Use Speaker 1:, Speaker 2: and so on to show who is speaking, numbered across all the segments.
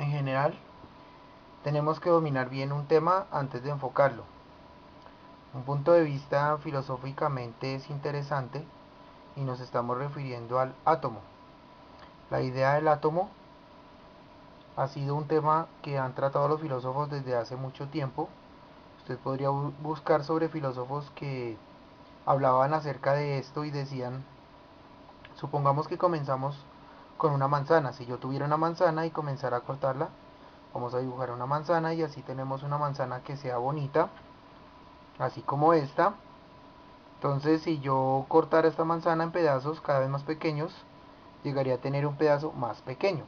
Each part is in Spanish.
Speaker 1: En general, tenemos que dominar bien un tema antes de enfocarlo. Un punto de vista filosóficamente es interesante y nos estamos refiriendo al átomo. La idea del átomo ha sido un tema que han tratado los filósofos desde hace mucho tiempo. Usted podría buscar sobre filósofos que hablaban acerca de esto y decían, supongamos que comenzamos con una manzana. Si yo tuviera una manzana y comenzara a cortarla, vamos a dibujar una manzana y así tenemos una manzana que sea bonita, así como esta. Entonces, si yo cortara esta manzana en pedazos cada vez más pequeños, llegaría a tener un pedazo más pequeño.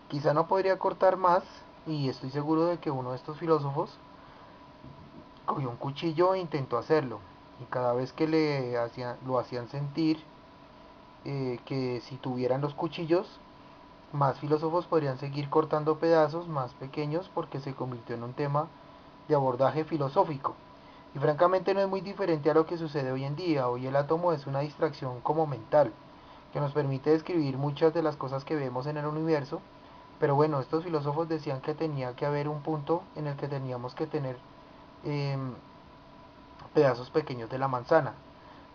Speaker 1: Quizá no podría cortar más, y estoy seguro de que uno de estos filósofos cogió un cuchillo e intentó hacerlo. Y cada vez que lo hacían sentir que si tuvieran los cuchillos, más filósofos podrían seguir cortando pedazos más pequeños porque se convirtió en un tema de abordaje filosófico. Y francamente no es muy diferente a lo que sucede hoy en día. Hoy el átomo es una distracción como mental, que nos permite describir muchas de las cosas que vemos en el universo. Pero bueno, estos filósofos decían que tenía que haber un punto en el que teníamos que tener eh, pedazos pequeños de la manzana.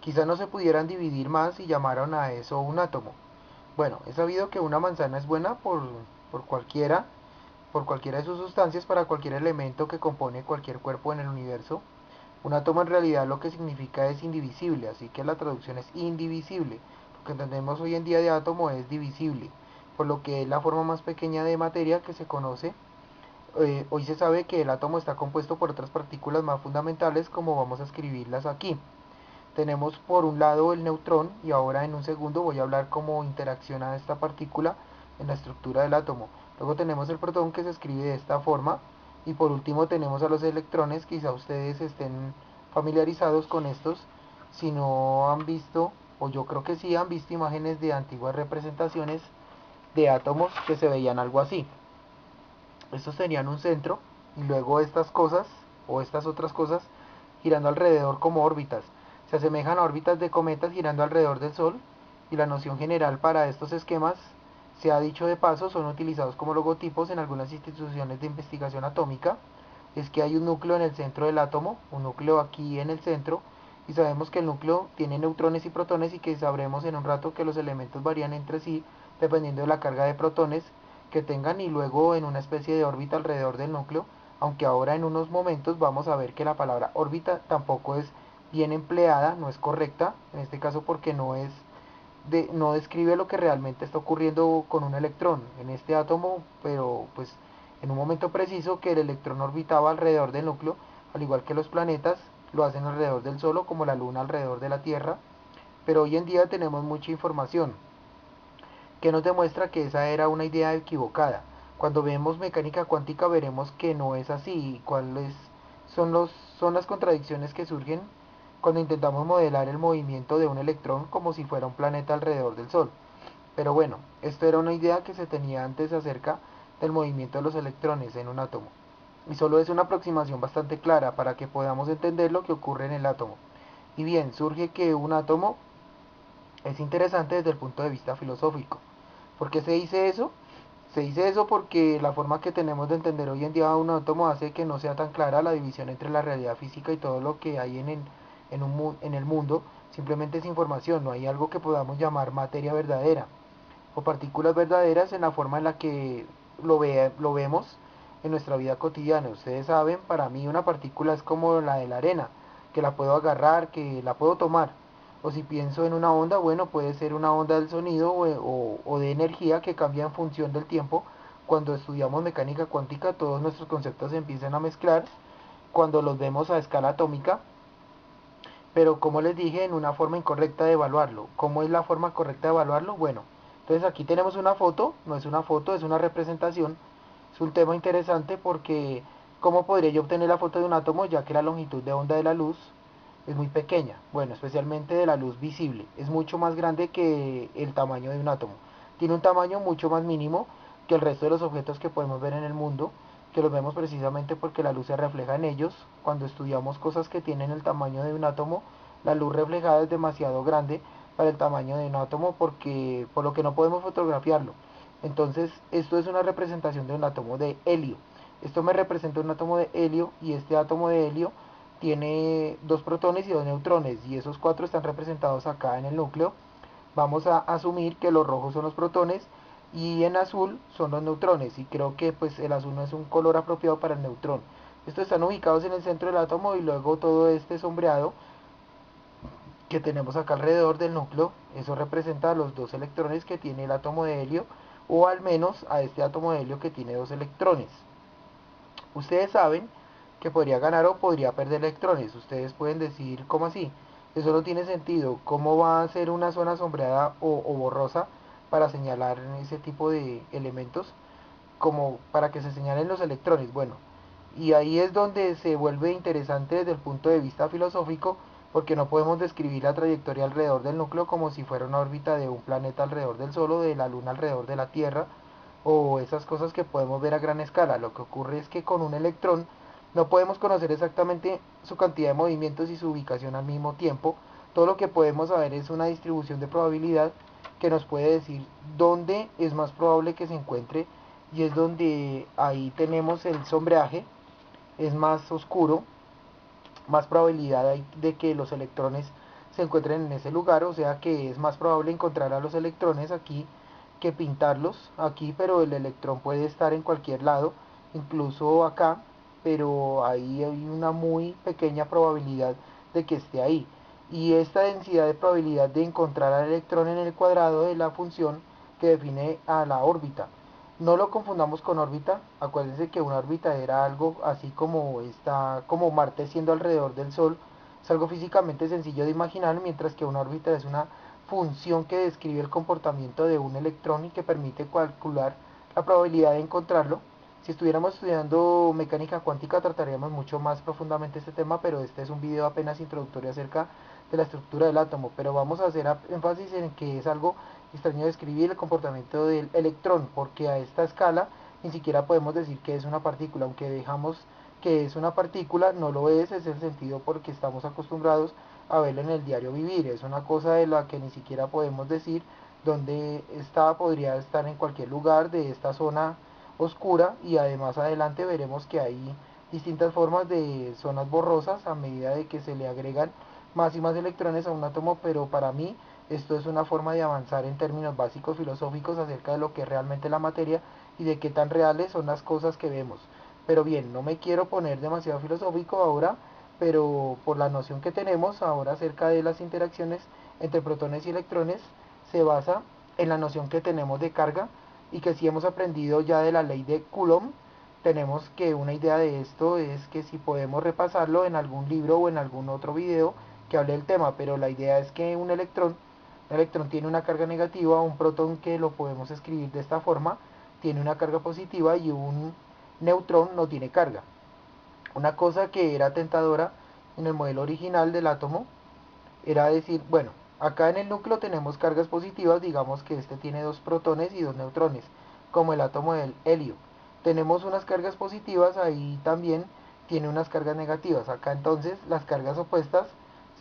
Speaker 1: Quizá no se pudieran dividir más y llamaron a eso un átomo. Bueno, es sabido que una manzana es buena por cualquiera, por cualquiera de sus sustancias, para cualquier elemento que compone cualquier cuerpo en el universo. Un átomo en realidad lo que significa es indivisible, así que la traducción es indivisible. Lo que entendemos hoy en día de átomo es divisible, por lo que es la forma más pequeña de materia que se conoce. Hoy se sabe que el átomo está compuesto por otras partículas más fundamentales, como vamos a escribirlas aquí. Tenemos por un lado el neutrón, y ahora en un segundo voy a hablar cómo interacciona esta partícula en la estructura del átomo. Luego tenemos el protón, que se escribe de esta forma, y por último tenemos a los electrones. Quizá ustedes estén familiarizados con estos. Si no han visto, o yo creo que sí han visto imágenes de antiguas representaciones de átomos que se veían algo así. Estos tenían un centro y luego estas cosas o estas otras cosas girando alrededor como órbitas. Se asemejan a órbitas de cometas girando alrededor del Sol, y la noción general para estos esquemas, se ha dicho de paso, son utilizados como logotipos en algunas instituciones de investigación atómica. Es que hay un núcleo en el centro del átomo, un núcleo aquí en el centro, y sabemos que el núcleo tiene neutrones y protones, y que sabremos en un rato que los elementos varían entre sí dependiendo de la carga de protones que tengan, y luego en una especie de órbita alrededor del núcleo, aunque ahora en unos momentos vamos a ver que la palabra órbita tampoco es bien empleada, no es correcta, en este caso porque no describe lo que realmente está ocurriendo con un electrón en este átomo, pero pues en un momento preciso que el electrón orbitaba alrededor del núcleo, al igual que los planetas lo hacen alrededor del Sol, como la Luna alrededor de la Tierra. Pero hoy en día tenemos mucha información que nos demuestra que esa era una idea equivocada. Cuando vemos mecánica cuántica veremos que no es así. ¿Cuáles son, son las contradicciones que surgen cuando intentamos modelar el movimiento de un electrón como si fuera un planeta alrededor del Sol? Pero bueno, esto era una idea que se tenía antes acerca del movimiento de los electrones en un átomo. Y solo es una aproximación bastante clara para que podamos entender lo que ocurre en el átomo. Y bien, surge que un átomo es interesante desde el punto de vista filosófico. ¿Por qué se dice eso? Se dice eso porque la forma que tenemos de entender hoy en día un átomo hace que no sea tan clara la división entre la realidad física y todo lo que hay en el mundo. Simplemente es información, no hay algo que podamos llamar materia verdadera o partículas verdaderas en la forma en la que lo vemos en nuestra vida cotidiana. Ustedes saben, para mí una partícula es como la de la arena, que la puedo agarrar, que la puedo tomar. O si pienso en una onda, bueno, puede ser una onda del sonido o de energía que cambia en función del tiempo. Cuando estudiamos mecánica cuántica, todos nuestros conceptos se empiezan a mezclar cuando los vemos a escala atómica, pero como les dije, en una forma incorrecta de evaluarlo. ¿Cómo es la forma correcta de evaluarlo? Bueno, entonces aquí tenemos una foto, no es una foto, es una representación. Es un tema interesante porque ¿cómo podría yo obtener la foto de un átomo, ya que la longitud de onda de la luz es muy pequeña? Bueno, especialmente de la luz visible, es mucho más grande que el tamaño de un átomo. Tiene un tamaño mucho más mínimo que el resto de los objetos que podemos ver en el mundo, que los vemos precisamente porque la luz se refleja en ellos. Cuando estudiamos cosas que tienen el tamaño de un átomo, la luz reflejada es demasiado grande para el tamaño de un átomo, por lo que no podemos fotografiarlo. Entonces, esto es una representación de un átomo de helio. Esto me representa un átomo de helio y este átomo de helio tiene dos protones y dos neutrones y esos cuatro están representados acá en el núcleo. Vamos a asumir que los rojos son los protones y en azul son los neutrones y creo que pues el azul no es un color apropiado para el neutrón. Estos están ubicados en el centro del átomo y luego todo este sombreado que tenemos acá alrededor del núcleo, eso representa a los dos electrones que tiene el átomo de helio o al menos a este átomo de helio que tiene dos electrones. Ustedes saben que podría ganar o podría perder electrones. Ustedes pueden decir, ¿cómo así? Eso no tiene sentido. ¿Cómo va a ser una zona sombreada o borrosa para señalar ese tipo de elementos? Como para que se señalen los electrones. Bueno, y ahí es donde se vuelve interesante desde el punto de vista filosófico, porque no podemos describir la trayectoria alrededor del núcleo como si fuera una órbita de un planeta alrededor del Sol o de la Luna alrededor de la Tierra, o esas cosas que podemos ver a gran escala. Lo que ocurre es que con un electrón no podemos conocer exactamente su cantidad de movimientos y su ubicación al mismo tiempo. Todo lo que podemos saber es una distribución de probabilidad que nos puede decir dónde es más probable que se encuentre, y es donde ahí tenemos el sombreaje, es más oscuro, más probabilidad hay de que los electrones se encuentren en ese lugar, o sea que es más probable encontrar a los electrones aquí que pintarlos aquí, pero el electrón puede estar en cualquier lado, incluso acá, pero ahí hay una muy pequeña probabilidad de que esté ahí. Y esta densidad de probabilidad de encontrar al electrón en el cuadrado de la función que define a la órbita. No lo confundamos con órbita. Acuérdense que una órbita era algo así como está, como Marte siendo alrededor del Sol. Es algo físicamente sencillo de imaginar, mientras que una órbita es una función que describe el comportamiento de un electrón y que permite calcular la probabilidad de encontrarlo. Si estuviéramos estudiando mecánica cuántica trataríamos mucho más profundamente este tema, pero este es un video apenas introductorio acerca de la estructura del átomo. Pero vamos a hacer énfasis en que es algo extraño describir el comportamiento del electrón, porque a esta escala ni siquiera podemos decir que es una partícula, aunque dejamos que es una partícula, no lo es el sentido porque estamos acostumbrados a verlo en el diario vivir, es una cosa de la que ni siquiera podemos decir dónde está, podría estar en cualquier lugar de esta zona oscura, y además adelante veremos que hay distintas formas de zonas borrosas a medida de que se le agregan más y más electrones a un átomo, pero para mí esto es una forma de avanzar en términos básicos filosóficos acerca de lo que es realmente la materia y de qué tan reales son las cosas que vemos. Pero bien, no me quiero poner demasiado filosófico ahora, pero por la noción que tenemos ahora acerca de las interacciones entre protones y electrones, se basa en la noción que tenemos de carga, y que si hemos aprendido ya de la ley de Coulomb, tenemos que una idea de esto es que si podemos repasarlo en algún libro o en algún otro video que hable del tema, pero la idea es que un electrón tiene una carga negativa, un protón, que lo podemos escribir de esta forma, tiene una carga positiva, y un neutrón no tiene carga. Una cosa que era tentadora en el modelo original del átomo era decir, bueno, acá en el núcleo tenemos cargas positivas, digamos que este tiene dos protones y dos neutrones, como el átomo del helio. Tenemos unas cargas positivas, ahí también tiene unas cargas negativas. Acá entonces las cargas opuestas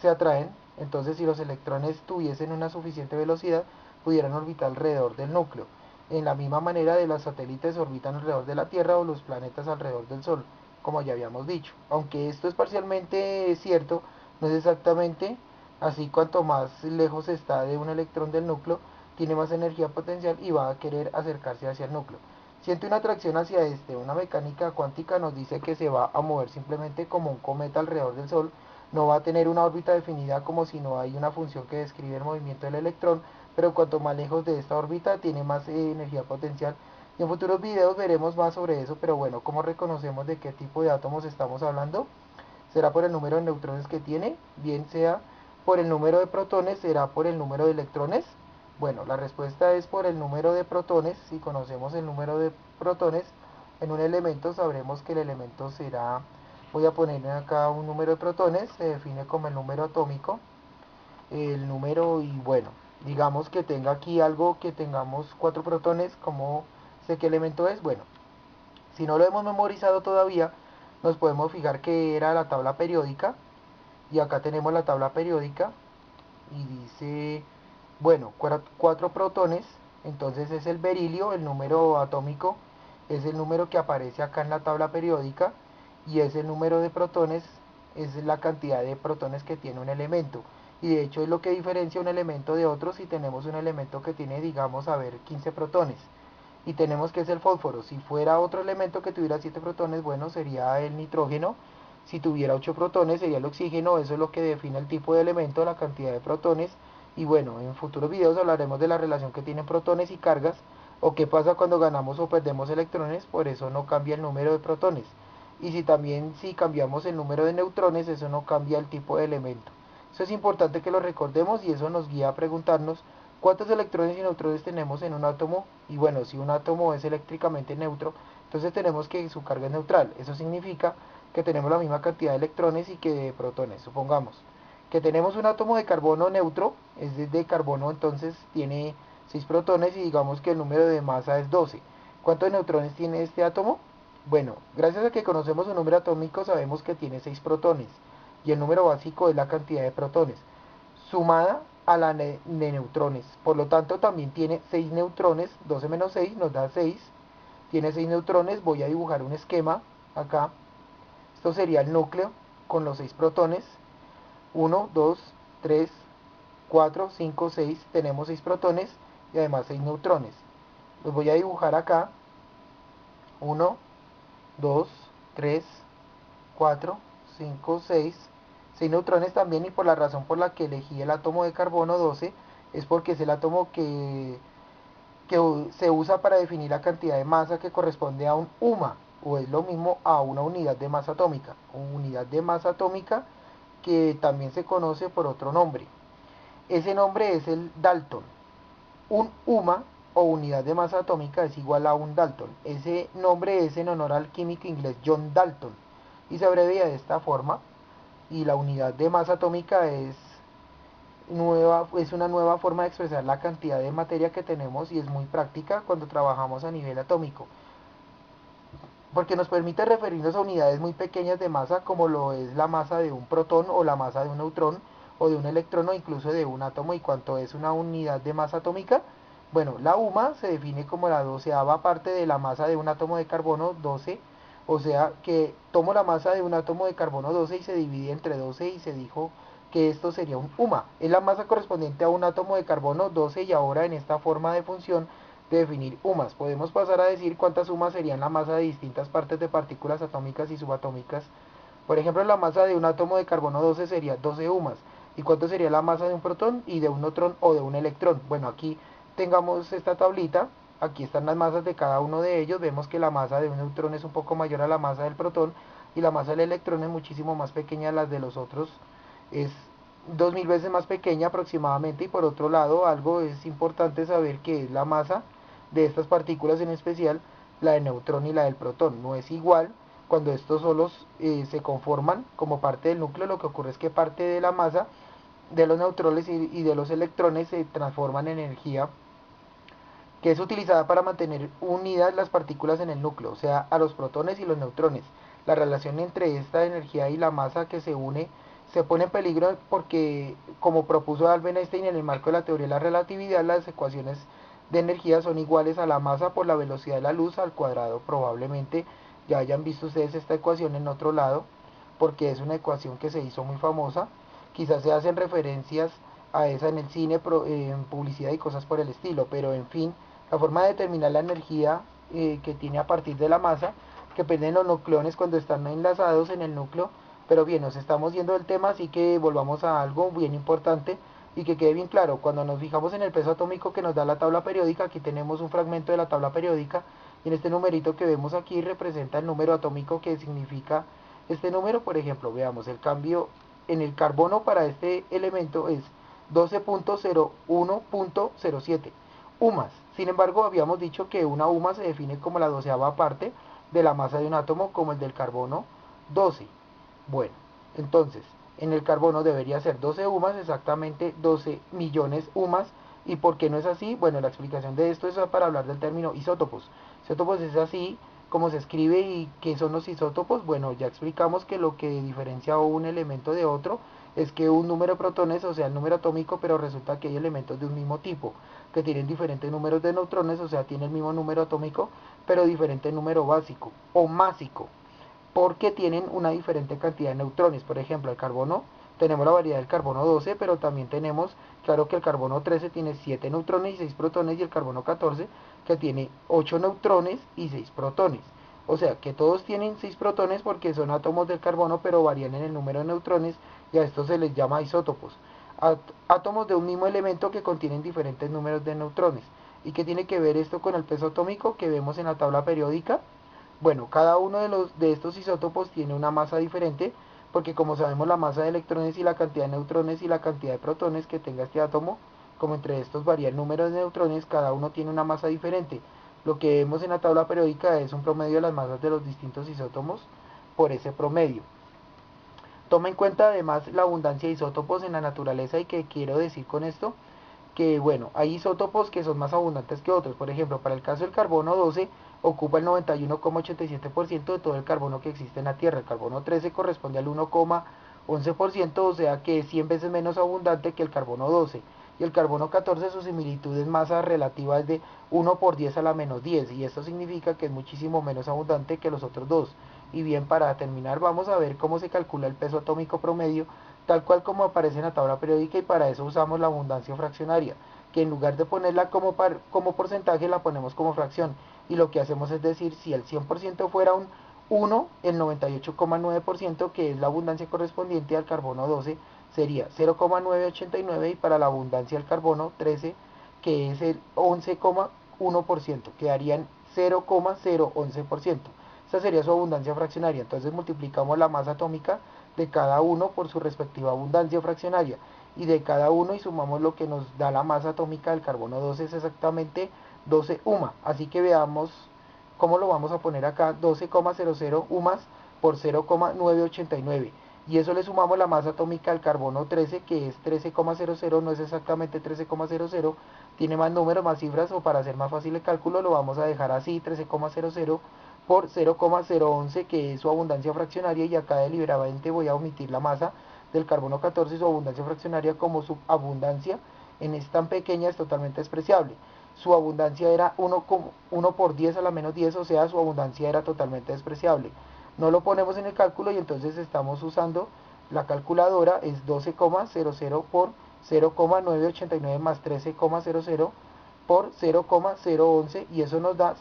Speaker 1: se atraen, entonces si los electrones tuviesen una suficiente velocidad, pudieran orbitar alrededor del núcleo. En la misma manera de los satélites orbitan alrededor de la Tierra o los planetas alrededor del Sol, como ya habíamos dicho. Aunque esto es parcialmente cierto, no es exactamente así. Cuanto más lejos está de un electrón del núcleo, tiene más energía potencial y va a querer acercarse hacia el núcleo. Siente una atracción hacia este. Una mecánica cuántica nos dice que se va a mover simplemente como un cometa alrededor del Sol. No va a tener una órbita definida, como si no hay una función que describe el movimiento del electrón, pero cuanto más lejos de esta órbita tiene más energía potencial. Y en futuros videos veremos más sobre eso, pero bueno, ¿cómo reconocemos de qué tipo de átomos estamos hablando? ¿Será por el número de neutrones que tiene? Bien sea por el número de protones, ¿será por el número de electrones? Bueno, la respuesta es por el número de protones. Si conocemos el número de protones en un elemento, sabremos que el elemento será, voy a poner acá un número de protones, se define como el número atómico, el número, y bueno, digamos que tenga aquí algo, que tengamos cuatro protones, ¿cómo sé qué elemento es? Bueno, si no lo hemos memorizado todavía, nos podemos fijar que era la tabla periódica, y acá tenemos la tabla periódica y dice, bueno, cuatro protones entonces es el berilio, el número atómico es el número que aparece acá en la tabla periódica, y es el número de protones, es la cantidad de protones que tiene un elemento. Y de hecho es lo que diferencia un elemento de otro. Si tenemos un elemento que tiene, digamos, a ver, 15 protones, y tenemos que es el fósforo. Si fuera otro elemento que tuviera 7 protones, bueno, sería el nitrógeno. Si tuviera 8 protones, sería el oxígeno. Eso es lo que define el tipo de elemento, la cantidad de protones. Y bueno, en futuros videos hablaremos de la relación que tienen protones y cargas, o qué pasa cuando ganamos o perdemos electrones. Por eso no cambia el número de protones. Y si también si cambiamos el número de neutrones, eso no cambia el tipo de elemento. Eso es importante que lo recordemos, y eso nos guía a preguntarnos cuántos electrones y neutrones tenemos en un átomo. Y bueno, si un átomo es eléctricamente neutro, entonces tenemos que su carga es neutral. Eso significa que tenemos la misma cantidad de electrones y que de protones. Supongamos que tenemos un átomo de carbono neutro, es de carbono, entonces tiene 6 protones, y digamos que el número de masa es 12. ¿Cuántos neutrones tiene este átomo? Bueno, gracias a que conocemos su número atómico sabemos que tiene 6 protones, y el número básico es la cantidad de protones sumada a la de neutrones. Por lo tanto, también tiene 6 neutrones. 12 menos 6 nos da 6. Tiene 6 neutrones. Voy a dibujar un esquema acá. Esto sería el núcleo con los 6 protones. 1, 2, 3, 4, 5, 6. Tenemos 6 protones y además 6 neutrones. Los voy a dibujar acá. 1, 2, 3, 4, 5, 6. 6 neutrones también, y por la razón por la que elegí el átomo de carbono 12 es porque es el átomo que se usa para definir la cantidad de masa que corresponde a un UMA, o es lo mismo a una unidad de masa atómica. Unidad de masa atómica que también se conoce por otro nombre. Ese nombre es el Dalton. Un UMA o unidad de masa atómica es igual a un Dalton. Ese nombre es en honor al químico inglés John Dalton y se abrevia de esta forma. Y la unidad de masa atómica es una nueva forma de expresar la cantidad de materia que tenemos, y es muy práctica cuando trabajamos a nivel atómico, porque nos permite referirnos a unidades muy pequeñas de masa, como lo es la masa de un protón o la masa de un neutrón o de un electrón o incluso de un átomo. ¿Y cuánto es una unidad de masa atómica? Bueno, la UMA se define como la doceava parte de la masa de un átomo de carbono 12, o sea que tomo la masa de un átomo de carbono 12 y se divide entre 12, y se dijo que esto sería un UMA. Es la masa correspondiente a un átomo de carbono 12, y ahora en esta forma de función de definir UMAs podemos pasar a decir cuántas UMAs serían la masa de distintas partes de partículas atómicas y subatómicas. Por ejemplo, la masa de un átomo de carbono 12 sería 12 UMAs. ¿Y cuánto sería la masa de un protón y de un neutrón o de un electrón? Bueno, aquí tengamos esta tablita. Aquí están las masas de cada uno de ellos. Vemos que la masa de un neutrón es un poco mayor a la masa del protón, y la masa del electrón es muchísimo más pequeña a las de los otros. Es 2000 veces más pequeña aproximadamente. Y por otro lado, algo es importante saber, que es la masa de estas partículas, en especial la del neutrón y la del protón. No es igual. Cuando estos solos se conforman como parte del núcleo, lo que ocurre es que parte de la masa de los neutrones y de los electrones se transforman en energía, que es utilizada para mantener unidas las partículas en el núcleo, o sea, a los protones y los neutrones. La relación entre esta energía y la masa que se une se pone en peligro porque, como propuso Albert Einstein en el marco de la teoría de la relatividad, las ecuaciones de energía son iguales a la masa por la velocidad de la luz al cuadrado. Probablemente ya hayan visto ustedes esta ecuación en otro lado, porque es una ecuación que se hizo muy famosa. Quizás se hacen referencias a esa en el cine, en publicidad y cosas por el estilo, pero en fin, la forma de determinar la energía que tiene a partir de la masa, que pierden los nucleones cuando están enlazados en el núcleo. Pero bien, nos estamos yendo del tema, así que volvamos a algo bien importante y que quede bien claro. Cuando nos fijamos en el peso atómico que nos da la tabla periódica, aquí tenemos un fragmento de la tabla periódica, y en este numerito que vemos aquí representa el número atómico que significa este número. Por ejemplo, veamos, el cambio en el carbono para este elemento es 12.01.07 UMAS. Sin embargo, habíamos dicho que una UMA se define como la doceava parte de la masa de un átomo, como el del carbono 12. Bueno, entonces, en el carbono debería ser 12 UMAS, exactamente 12 millones UMAS. ¿Y por qué no es así? Bueno, la explicación de esto es para hablar del término isótopos. Isótopos es así como se escribe. ¿Y qué son los isótopos? Bueno, ya explicamos que lo que diferencia un elemento de otro es que un número de protones, o sea, el número atómico, pero resulta que hay elementos de un mismo tipo, que tienen diferentes números de neutrones, o sea, tiene el mismo número atómico, pero diferente número básico o másico, porque tienen una diferente cantidad de neutrones. Por ejemplo, el carbono, tenemos la variedad del carbono 12, pero también tenemos, claro que el carbono 13 tiene 7 neutrones y 6 protones, y el carbono 14 que tiene 8 neutrones y 6 protones. O sea, que todos tienen 6 protones porque son átomos del carbono, pero varían en el número de neutrones, y a estos se les llama isótopos. Átomos de un mismo elemento que contienen diferentes números de neutrones. ¿Y qué tiene que ver esto con el peso atómico que vemos en la tabla periódica? Bueno, cada uno de estos isótopos tiene una masa diferente, porque como sabemos la masa de electrones y la cantidad de neutrones y la cantidad de protones que tenga este átomo, como entre estos varía el número de neutrones, cada uno tiene una masa diferente. Lo que vemos en la tabla periódica es un promedio de las masas de los distintos isótopos por ese promedio. Toma en cuenta además la abundancia de isótopos en la naturaleza. ¿Y qué quiero decir con esto? Que bueno, hay isótopos que son más abundantes que otros. Por ejemplo, para el caso del carbono 12 ocupa el 91,87% de todo el carbono que existe en la Tierra. El carbono 13 corresponde al 1,11%, o sea que es 100 veces menos abundante que el carbono 12. Y el carbono 14, su similitud en masa relativa es de 1 por 10 a la menos 10, y esto significa que es muchísimo menos abundante que los otros dos. Y bien, para terminar vamos a ver cómo se calcula el peso atómico promedio, tal cual como aparece en la tabla periódica, y para eso usamos la abundancia fraccionaria, que en lugar de ponerla como porcentaje la ponemos como fracción, y lo que hacemos es decir, si el 100% fuera un 1, el 98,9%, que es la abundancia correspondiente al carbono 12, sería 0,989, y para la abundancia del carbono 13, que es el 11,1%, quedarían 0,011%. Esta sería su abundancia fraccionaria. Entonces multiplicamos la masa atómica de cada uno por su respectiva abundancia fraccionaria, y de cada uno, y sumamos lo que nos da la masa atómica del carbono 12, es exactamente 12 UMA. Así que veamos cómo lo vamos a poner acá: 12,00 UMAS por 0,989, y eso le sumamos la masa atómica del carbono 13, que es 13,00, no es exactamente 13,00, tiene más números, más cifras, o para hacer más fácil el cálculo lo vamos a dejar así: 13,00 por 0,011, que es su abundancia fraccionaria, y acá deliberadamente voy a omitir la masa del carbono 14 y su abundancia fraccionaria, como su abundancia en es tan pequeña es totalmente despreciable. Su abundancia era 1 por 10 a la menos 10, o sea, su abundancia era totalmente despreciable. No lo ponemos en el cálculo, y entonces estamos usando la calculadora. Es 12,00 por 0,989 más 13,00 por 0,011, y eso nos da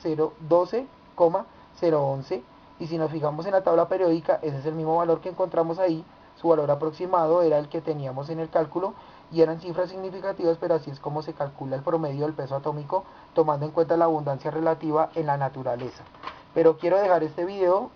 Speaker 1: 12,011. Y si nos fijamos en la tabla periódica, ese es el mismo valor que encontramos ahí. Su valor aproximado era el que teníamos en el cálculo, y eran cifras significativas, pero así es como se calcula el promedio del peso atómico, tomando en cuenta la abundancia relativa en la naturaleza. Pero quiero dejar este video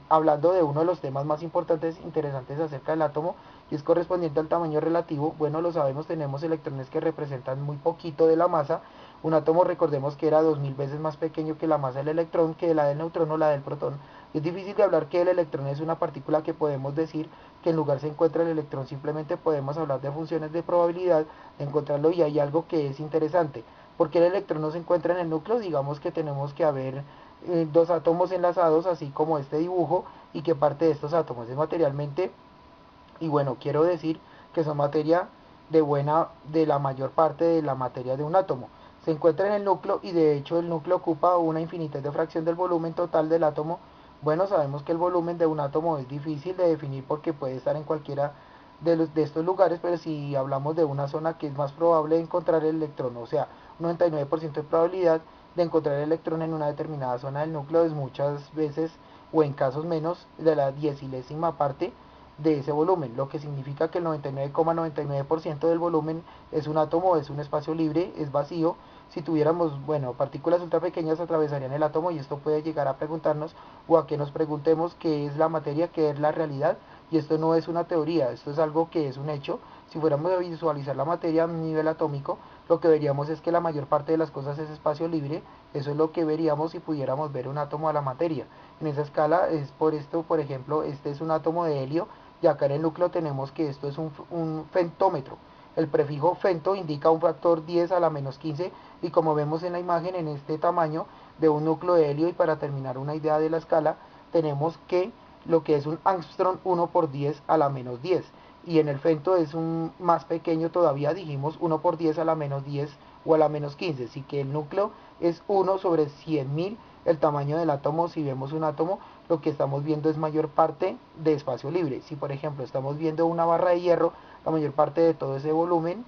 Speaker 1: hablando de uno de los temas más importantes e interesantes acerca del átomo, y es correspondiente al tamaño relativo. Bueno, lo sabemos, tenemos electrones que representan muy poquito de la masa. Un átomo, recordemos que era 2000 veces más pequeño que la masa del electrón, que la del neutrón o la del protón. Es difícil de hablar que el electrón es una partícula que podemos decir que en lugar se encuentra el electrón. Simplemente podemos hablar de funciones de probabilidad de encontrarlo, y hay algo que es interesante. Porque el electrón no se encuentra en el núcleo, digamos que tenemos que haber dos átomos enlazados, así como este dibujo, y que parte de estos átomos es materialmente, y bueno, quiero decir que son materia de la mayor parte de la materia de un átomo. Se encuentra en el núcleo, y de hecho el núcleo ocupa una infinitez de fracción del volumen total del átomo. Bueno, sabemos que el volumen de un átomo es difícil de definir porque puede estar en cualquiera de estos lugares, pero si hablamos de una zona que es más probable de encontrar el electrón, o sea, un 99% de probabilidad de encontrar el electrón en una determinada zona del núcleo, es muchas veces, o en casos menos de la 10ª parte de ese volumen, lo que significa que el 99,99% del volumen es un átomo, es un espacio libre, es vacío. Si tuviéramos, bueno, partículas ultra pequeñas atravesarían el átomo, y esto puede llegar a preguntarnos, o a que nos preguntemos qué es la materia, qué es la realidad. Y esto no es una teoría, esto es algo que es un hecho. Si fuéramos a visualizar la materia a un nivel atómico, lo que veríamos es que la mayor parte de las cosas es espacio libre. Eso es lo que veríamos si pudiéramos ver un átomo a la materia. En esa escala es por esto, por ejemplo, este es un átomo de helio, y acá en el núcleo tenemos que esto es un femtómetro. El prefijo femto indica un factor 10 a la menos 15, y como vemos en la imagen, en este tamaño de un núcleo de helio, y para terminar una idea de la escala, tenemos que lo que es un angstrom 1 por 10 a la menos 10, y en el femto es un más pequeño todavía, dijimos 1 por 10 a la menos 10 o a la menos 15, así que el núcleo es 1 sobre 100.000 el tamaño del átomo. Si vemos un átomo, lo que estamos viendo es mayor parte de espacio libre. Si por ejemplo estamos viendo una barra de hierro, la mayor parte de todo ese volumen